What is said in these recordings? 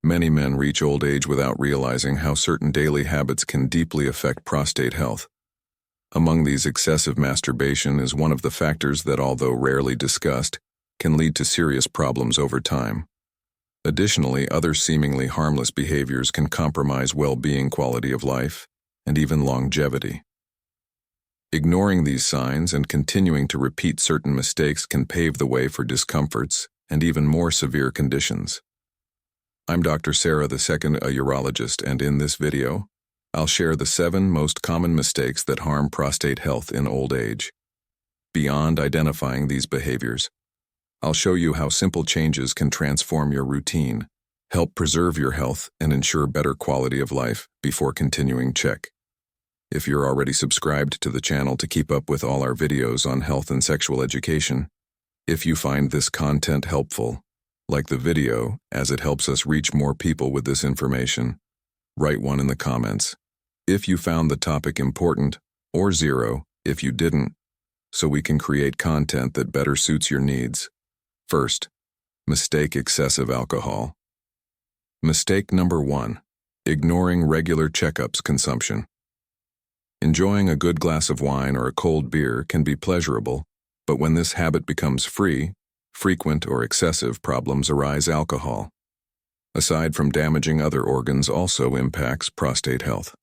Many men reach old age without realizing how certain daily habits can deeply affect prostate health. Among these, excessive masturbation is one of the factors that, although rarely discussed, can lead to serious problems over time. Additionally, other seemingly harmless behaviors can compromise well-being, quality of life, and even longevity. Ignoring these signs and continuing to repeat certain mistakes can pave the way for discomforts and even more severe conditions. I'm Dr. Sarah II, a urologist, and in this video, I'll share the 7 most common mistakes that harm prostate health in old age. Beyond identifying these behaviors, I'll show you how simple changes can transform your routine, help preserve your health, and ensure better quality of life. Before continuing, check if you're already subscribed to the channel to keep up with all our videos on health and sexual education. If you find this content helpful, like the video, as it helps us reach more people with this information. Write 1 in the comments if you found the topic important, or 0 if you didn't, so we can create content that better suits your needs. First, mistake: excessive alcohol. Mistake number 1, ignoring regular checkups consumption. Enjoying a good glass of wine or a cold beer can be pleasurable, but when this habit becomes frequent or excessive, problems arise. Alcohol, aside from damaging other organs, also impacts prostate health.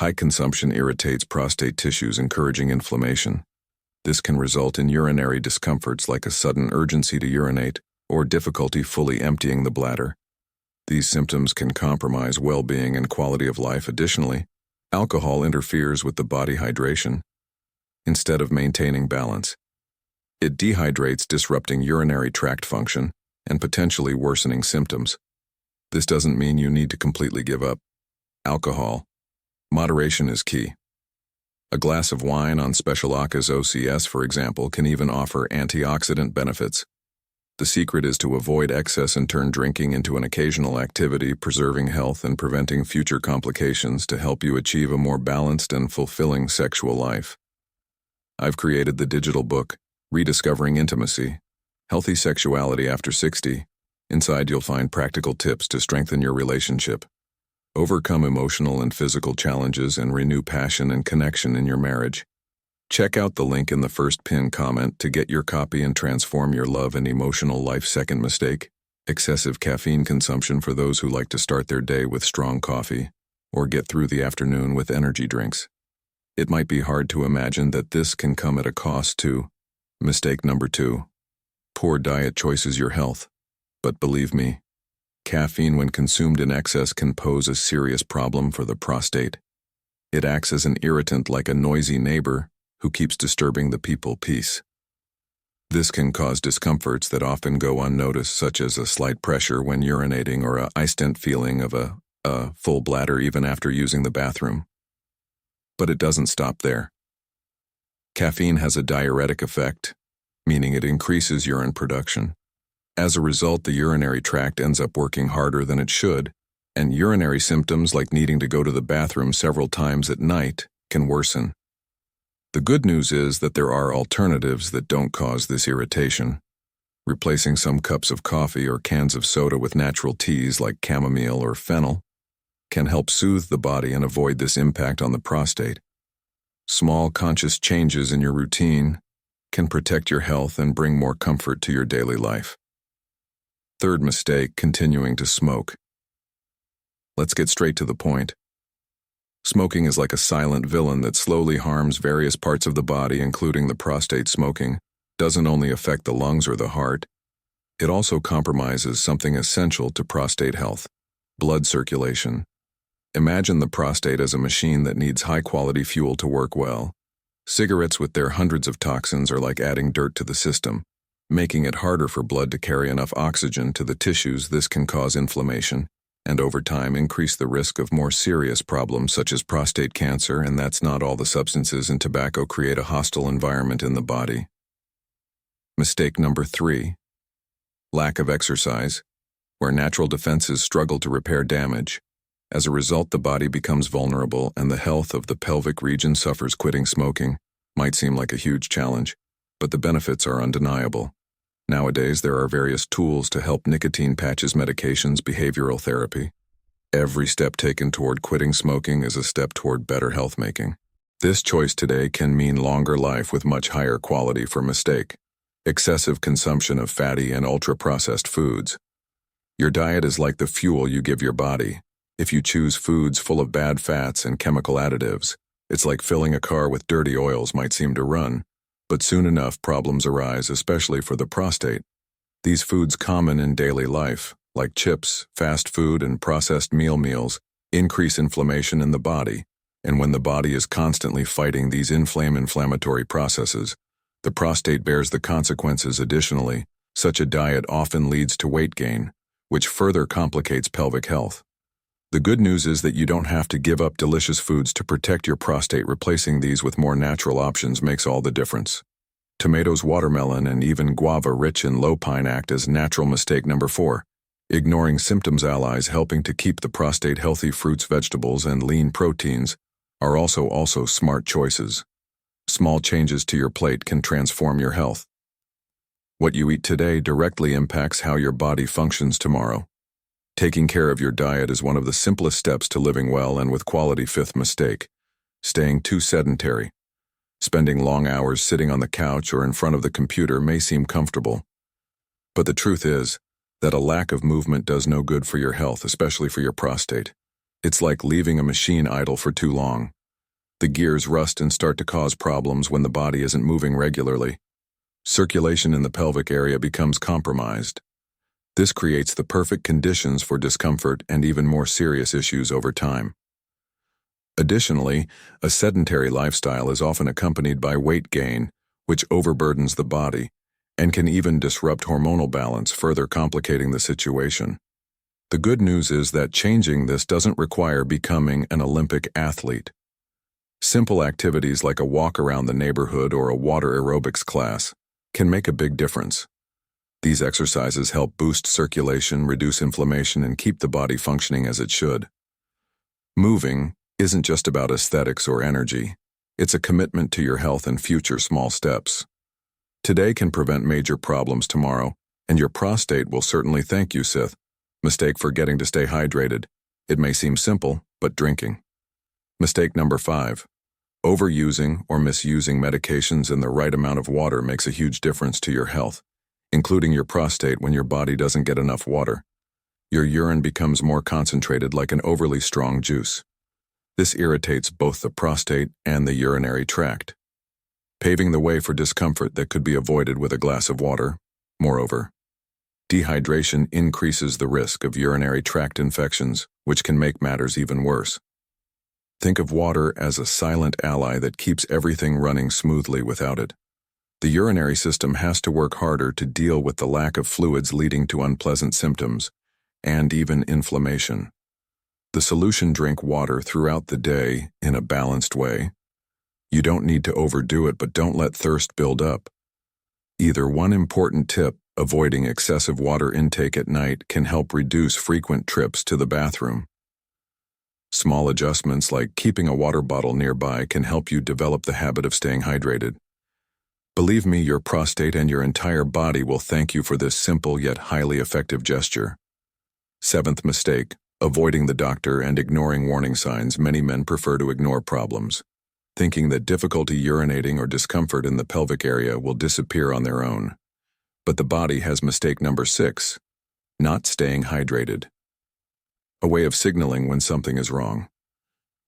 High consumption irritates prostate tissues, encouraging inflammation. This can result in urinary discomforts like a sudden urgency to urinate or difficulty fully emptying the bladder. These symptoms can compromise well-being and quality of life. Additionally, alcohol interferes with the body hydration. Instead of maintaining balance, it dehydrates, disrupting urinary tract function and potentially worsening symptoms. This doesn't mean you need to completely give up alcohol. Moderation is key. A glass of wine on special occasions, for example, can even offer antioxidant benefits. The secret is to avoid excess and turn drinking into an occasional activity, preserving health and preventing future complications to help you achieve a more balanced and fulfilling sexual life. I've created the digital book, Rediscovering Intimacy, Healthy Sexuality After 60. Inside you'll find practical tips to strengthen your relationship, overcome emotional and physical challenges, and renew passion and connection in your marriage. Check out the link in the first pinned comment to get your copy and transform your love and emotional life. Second mistake: excessive caffeine consumption. For those who like to start their day with strong coffee or get through the afternoon with energy drinks, it might be hard to imagine that this can come at a cost too. Mistake number 2: poor diet choices your health. But believe me, caffeine when consumed in excess can pose a serious problem for the prostate. It acts as an irritant, like a noisy neighbor who keeps disturbing the people's peace. This can cause discomforts that often go unnoticed, such as a slight pressure when urinating or a instant feeling of a full bladder even after using the bathroom. But it doesn't stop there. Caffeine has a diuretic effect, meaning it increases urine production. As a result, the urinary tract ends up working harder than it should, and urinary symptoms like needing to go to the bathroom several times at night can worsen. The good news is that there are alternatives that don't cause this irritation. Replacing some cups of coffee or cans of soda with natural teas like chamomile or fennel can help soothe the body and avoid this impact on the prostate. Small, conscious changes in your routine can protect your health and bring more comfort to your daily life. Third mistake: continuing to smoke. Let's get straight to the point. Smoking is like a silent villain that slowly harms various parts of the body, including the prostate. Smoking doesn't only affect the lungs or the heart, it also compromises something essential to prostate health: blood circulation. Imagine the prostate as a machine that needs high-quality fuel to work well. Cigarettes with their hundreds of toxins are like adding dirt to the system, making it harder for blood to carry enough oxygen to the tissues. This can cause inflammation, and over time increase the risk of more serious problems such as prostate cancer. And that's not all. The substances in tobacco create a hostile environment in the body. Mistake number 3: lack of exercise, where natural defenses struggle to repair damage. As a result, the body becomes vulnerable and the health of the pelvic region suffers. Quitting smoking might seem like a huge challenge, but the benefits are undeniable. Nowadays, there are various tools to help nicotine patches, medications, behavioral therapy. Every step taken toward quitting smoking is a step toward better health making. This choice today can mean longer life with much higher quality for mistake. Excessive consumption of fatty and ultra-processed foods. Your diet is like the fuel you give your body. If you choose foods full of bad fats and chemical additives, it's like filling a car with dirty oils might seem to run, but soon enough problems arise, especially for the prostate. These foods common in daily life, like chips, fast food, and processed meals, increase inflammation in the body, and when the body is constantly fighting these inflammatory processes, the prostate bears the consequences. Additionally, such a diet often leads to weight gain, which further complicates pelvic health. The good news is that you don't have to give up delicious foods to protect your prostate. Replacing these with more natural options makes all the difference. Tomatoes, watermelon, and even guava rich in lupine act as natural mistake number 4. Ignoring symptoms allies helping to keep the prostate healthy. Fruits, vegetables, and lean proteins are also smart choices. Small changes to your plate can transform your health. What you eat today directly impacts how your body functions tomorrow. Taking care of your diet is one of the simplest steps to living well and with quality. 5th mistake, staying too sedentary. Spending long hours sitting on the couch or in front of the computer may seem comfortable, but the truth is that a lack of movement does no good for your health, especially for your prostate. It's like leaving a machine idle for too long. The gears rust and start to cause problems when the body isn't moving regularly. Circulation in the pelvic area becomes compromised. This creates the perfect conditions for discomfort and even more serious issues over time. Additionally, a sedentary lifestyle is often accompanied by weight gain, which overburdens the body and can even disrupt hormonal balance, further complicating the situation. The good news is that changing this doesn't require becoming an Olympic athlete. Simple activities like a walk around the neighborhood or a water aerobics class can make a big difference. These exercises help boost circulation, reduce inflammation, and keep the body functioning as it should. Moving isn't just about aesthetics or energy. It's a commitment to your health and future. Small steps today can prevent major problems tomorrow, and your prostate will certainly thank you. 6th mistake, forgetting to stay hydrated. It may seem simple, but drinking. Mistake number 5. Overusing or misusing medications in the right amount of water makes a huge difference to your health, including your prostate. When your body doesn't get enough water, your urine becomes more concentrated, like an overly strong juice. This irritates both the prostate and the urinary tract, paving the way for discomfort that could be avoided with a glass of water. Moreover, dehydration increases the risk of urinary tract infections, which can make matters even worse. Think of water as a silent ally that keeps everything running smoothly without it. The urinary system has to work harder to deal with the lack of fluids, leading to unpleasant symptoms and even inflammation. The solution: drink water throughout the day in a balanced way. You don't need to overdo it, but don't let thirst build up. One important tip: avoiding excessive water intake at night can help reduce frequent trips to the bathroom. Small adjustments like keeping a water bottle nearby can help you develop the habit of staying hydrated. Believe me, your prostate and your entire body will thank you for this simple yet highly effective gesture. 7th mistake, avoiding the doctor and ignoring warning signs. Many men prefer to ignore problems, thinking that difficulty urinating or discomfort in the pelvic area will disappear on their own. But the body has mistake number 6, not staying hydrated, a way of signaling when something is wrong.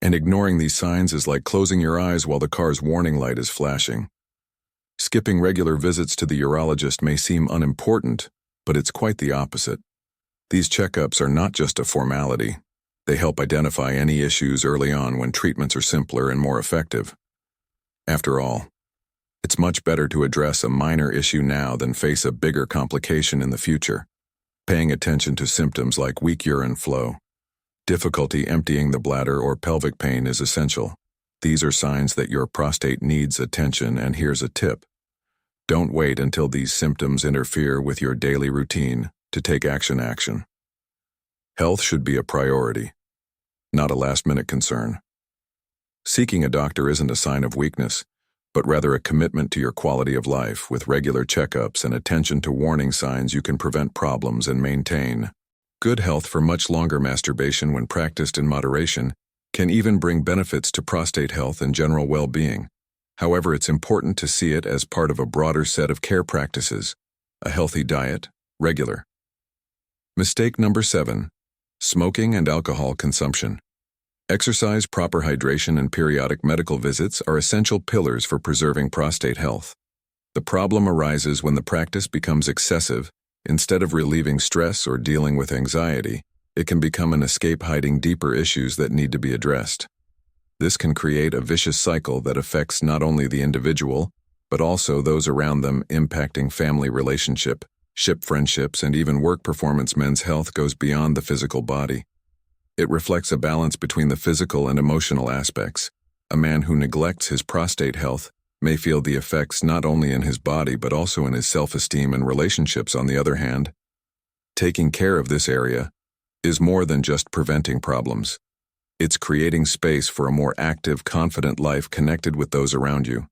And ignoring these signs is like closing your eyes while the car's warning light is flashing. Skipping regular visits to the urologist may seem unimportant, but it's quite the opposite. These checkups are not just a formality. They help identify any issues early on when treatments are simpler and more effective. After all, it's much better to address a minor issue now than face a bigger complication in the future. Paying attention to symptoms like weak urine flow, difficulty emptying the bladder, or pelvic pain is essential. These are signs that your prostate needs attention, and here's a tip. Don't wait until these symptoms interfere with your daily routine to take action. Health should be a priority, not a last-minute concern. Seeking a doctor isn't a sign of weakness, but rather a commitment to your quality of life with regular checkups and attention to warning signs you can prevent problems and maintain good health for much longer. Masturbation, when practiced in moderation, can even bring benefits to prostate health and general well-being. However, it's important to see it as part of a broader set of care practices: a healthy diet, regular. Mistake number 7. Smoking and alcohol consumption. Exercise, proper hydration, and periodic medical visits are essential pillars for preserving prostate health. The problem arises when the practice becomes excessive. Instead of relieving stress or dealing with anxiety, it can become an escape, hiding deeper issues that need to be addressed. This can create a vicious cycle that affects not only the individual, but also those around them, impacting family relationship, friendships, and even work performance. Men's health goes beyond the physical body. It reflects a balance between the physical and emotional aspects. A man who neglects his prostate health may feel the effects not only in his body but also in his self-esteem and relationships. On the other hand, taking care of this area is more than just preventing problems. It's creating space for a more active, confident life connected with those around you.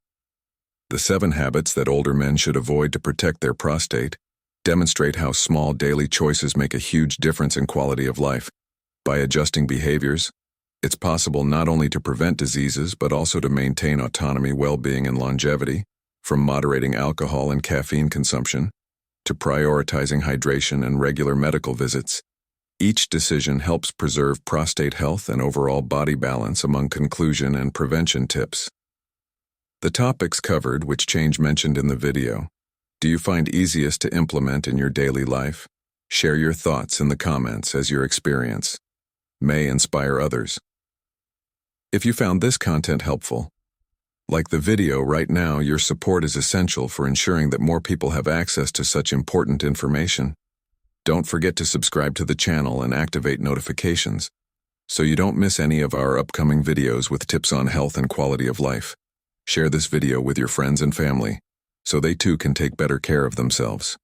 The 7 habits that older men should avoid to protect their prostate demonstrate how small daily choices make a huge difference in quality of life. By adjusting behaviors, it's possible not only to prevent diseases but also to maintain autonomy, well-being, and longevity. From moderating alcohol and caffeine consumption to prioritizing hydration and regular medical visits, each decision helps preserve prostate health and overall body balance. Among conclusion and prevention tips, the topics covered, which change mentioned in the video, do you find easiest to implement in your daily life? Share your thoughts in the comments, as your experience may inspire others. If you found this content helpful, like the video right now. Your support is essential for ensuring that more people have access to such important information. Don't forget to subscribe to the channel and activate notifications so you don't miss any of our upcoming videos with tips on health and quality of life. Share this video with your friends and family so they too can take better care of themselves.